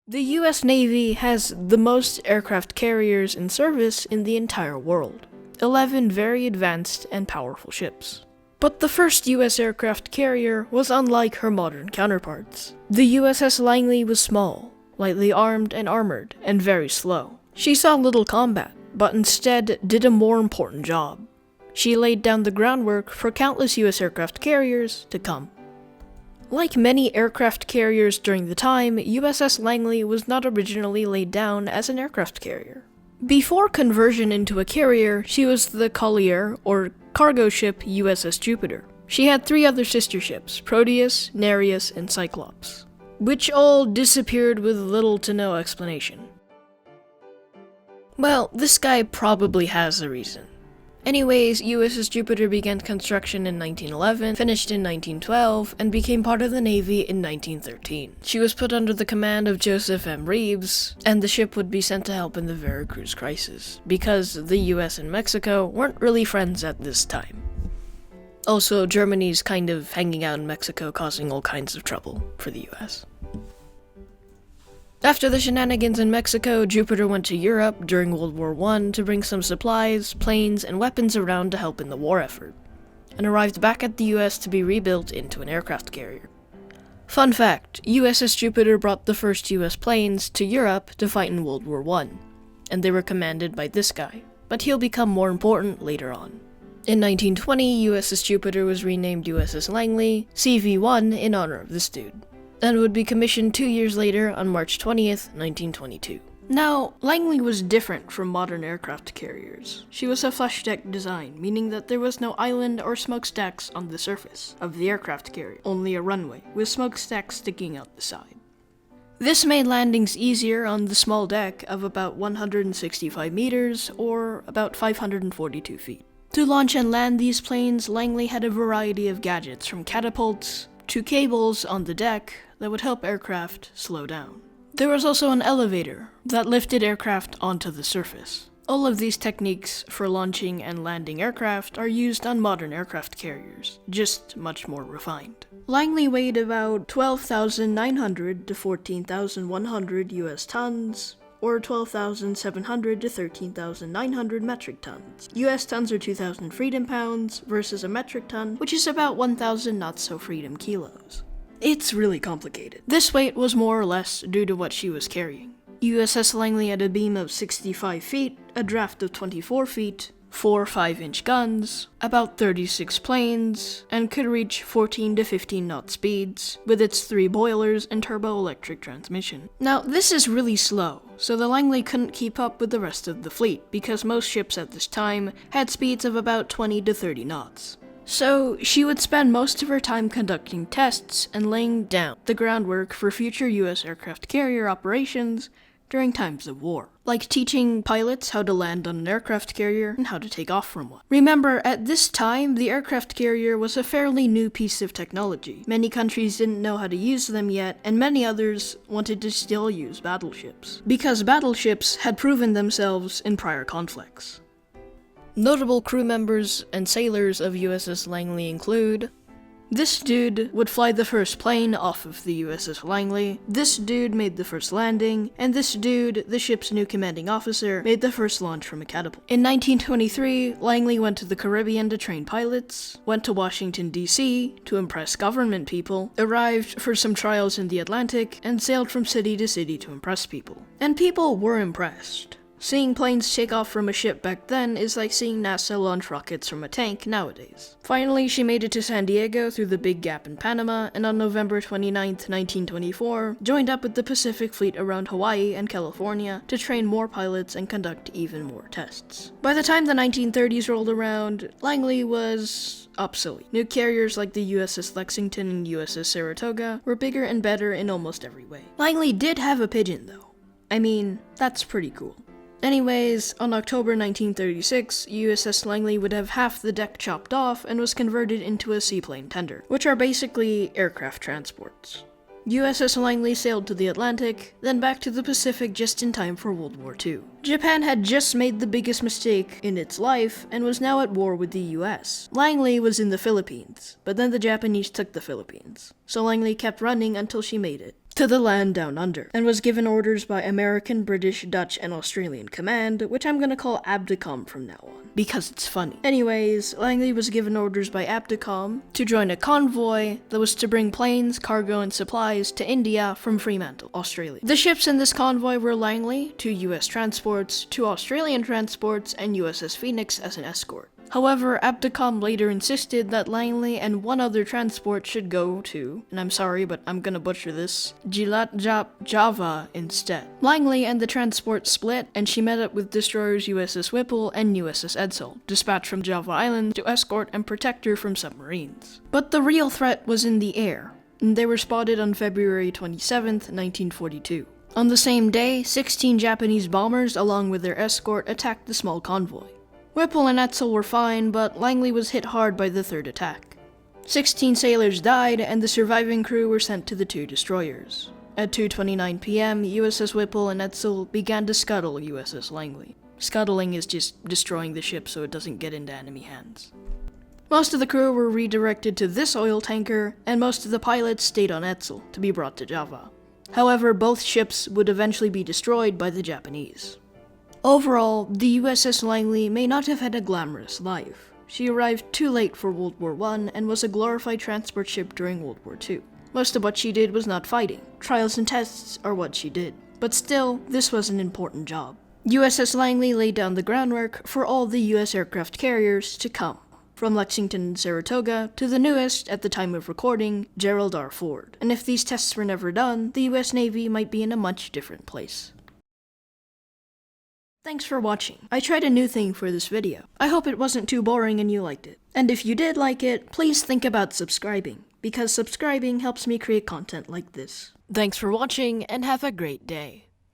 The U.S. Navy has the most aircraft carriers in service in the entire world, 11 very advanced and powerful ships. But the first U.S. aircraft carrier was unlike her modern counterparts. The U.S.S. Langley was small, lightly armed and armored, and very slow. She saw little combat, but instead did a more important job. She laid down the groundwork for countless U.S. aircraft carriers to come. Like many aircraft carriers during the time, U.S.S. Langley was not originally laid down as an aircraft carrier. Before conversion into a carrier, she was the collier, or cargo ship U.S.S. Jupiter. She had 3 other sister ships, Proteus, Nereus, and Cyclops, which all disappeared with little to no explanation. Well, this guy probably has a reason. Anyways, U.S.S. Jupiter began construction in 1911, finished in 1912, and became part of the Navy in 1913. She was put under the command of Joseph M. Reeves, and the ship would be sent to help in the Veracruz crisis, because the U.S. and Mexico weren't really friends at this time. Also, Germany's kind of hanging out in Mexico, causing all kinds of trouble for the U.S. After the shenanigans in Mexico, Jupiter went to Europe during World War I to bring some supplies, planes, and weapons around to help in the war effort, and arrived back at the US to be rebuilt into an aircraft carrier. Fun fact, USS Jupiter brought the first US planes to Europe to fight in World War I, and they were commanded by this guy, but he'll become more important later on. In 1920, USS Jupiter was renamed USS Langley, CV-1 in honor of this dude, and would be commissioned 2 years later on March 20th, 1922. Now, Langley was different from modern aircraft carriers. She was a flush deck design, meaning that there was no island or smokestacks on the surface of the aircraft carrier, only a runway, with smokestacks sticking out the side. This made landings easier on the small deck of about 165 meters, or about 542 feet. To launch and land these planes, Langley had a variety of gadgets, from catapults to cables on the deck that would help aircraft slow down. There was also an elevator that lifted aircraft onto the surface. All of these techniques for launching and landing aircraft are used on modern aircraft carriers, just much more refined. Langley weighed about 12,900 to 14,100 US tons, or 12,700 to 13,900 metric tons. US tons are 2,000 freedom pounds versus a metric ton, which is about 1,000 not-so-freedom kilos. It's really complicated. This weight was more or less due to what she was carrying. USS Langley had a beam of 65 feet, a draft of 24 feet, 4 5-inch guns, about 36 planes, and could reach 14 to 15 knot speeds, with its 3 boilers and turbo-electric transmission. Now, this is really slow, so the Langley couldn't keep up with the rest of the fleet, because most ships at this time had speeds of about 20 to 30 knots. So, she would spend most of her time conducting tests and laying down the groundwork for future US aircraft carrier operations during times of war, like teaching pilots how to land on an aircraft carrier and how to take off from one. Remember, at this time, the aircraft carrier was a fairly new piece of technology. Many countries didn't know how to use them yet, and many others wanted to still use battleships, because battleships had proven themselves in prior conflicts. Notable crew members and sailors of USS Langley include: this dude would fly the first plane off of the USS Langley, this dude made the first landing, and this dude, the ship's new commanding officer, made the first launch from a catapult. In 1923, Langley went to the Caribbean to train pilots, went to Washington, D.C. to impress government people, arrived for some trials in the Atlantic, and sailed from city to city to impress people. And people were impressed. Seeing planes take off from a ship back then is like seeing NASA launch rockets from a tank nowadays. Finally, she made it to San Diego through the Big Gap in Panama, and on November 29, 1924, joined up with the Pacific Fleet around Hawaii and California to train more pilots and conduct even more tests. By the time the 1930s rolled around, Langley was obsolete. New carriers like the USS Lexington and USS Saratoga were bigger and better in almost every way. Langley did have a pigeon, though. I mean, that's pretty cool. Anyways, on October 1936, USS Langley would have half the deck chopped off and was converted into a seaplane tender, which are basically aircraft transports. USS Langley sailed to the Atlantic, then back to the Pacific just in time for World War II. Japan had just made the biggest mistake in its life and was now at war with the US. Langley was in the Philippines, but then the Japanese took the Philippines, so Langley kept running until she made it. to the land down under, and was given orders by American, British, Dutch, and Australian Command, which I'm gonna call ABDICOM from now on, because it's funny. Anyways, Langley was given orders by ABDICOM to join a convoy that was to bring planes, cargo, and supplies to India from Fremantle, Australia. The ships in this convoy were Langley, 2 U.S. transports, 2 Australian transports, and U.S.S. Phoenix as an escort. However, ABDICOM later insisted that Langley and 1 other transport should go to, and I'm sorry but I'm gonna butcher this, Java instead. Langley and the transport split, and she met up with destroyers U.S.S. Whipple and U.S.S. Edsall, dispatched from Java Island to escort and protect her from submarines. But the real threat was in the air, and they were spotted on February 27th, 1942. On the same day, 16 Japanese bombers along with their escort attacked the small convoy. Whipple and Edsall were fine, but Langley was hit hard by the third attack. 16 sailors died, and the surviving crew were sent to the 2 destroyers. At 2:29 p.m., USS Whipple and Edsall began to scuttle USS Langley. Scuttling is just destroying the ship so it doesn't get into enemy hands. Most of the crew were redirected to this oil tanker, and most of the pilots stayed on Edsall to be brought to Java. However, both ships would eventually be destroyed by the Japanese. Overall, the USS Langley may not have had a glamorous life. She arrived too late for World War I and was a glorified transport ship during World War II. Most of what she did was not fighting. Trials and tests are what she did. But still, this was an important job. USS Langley laid down the groundwork for all the US aircraft carriers to come, from Lexington and Saratoga to the newest, at the time of recording, Gerald R. Ford. And if these tests were never done, the US Navy might be in a much different place. Thanks for watching. I tried a new thing for this video. I hope it wasn't too boring and you liked it. And if you did like it, please think about subscribing, because subscribing helps me create content like this. Thanks for watching and have a great day.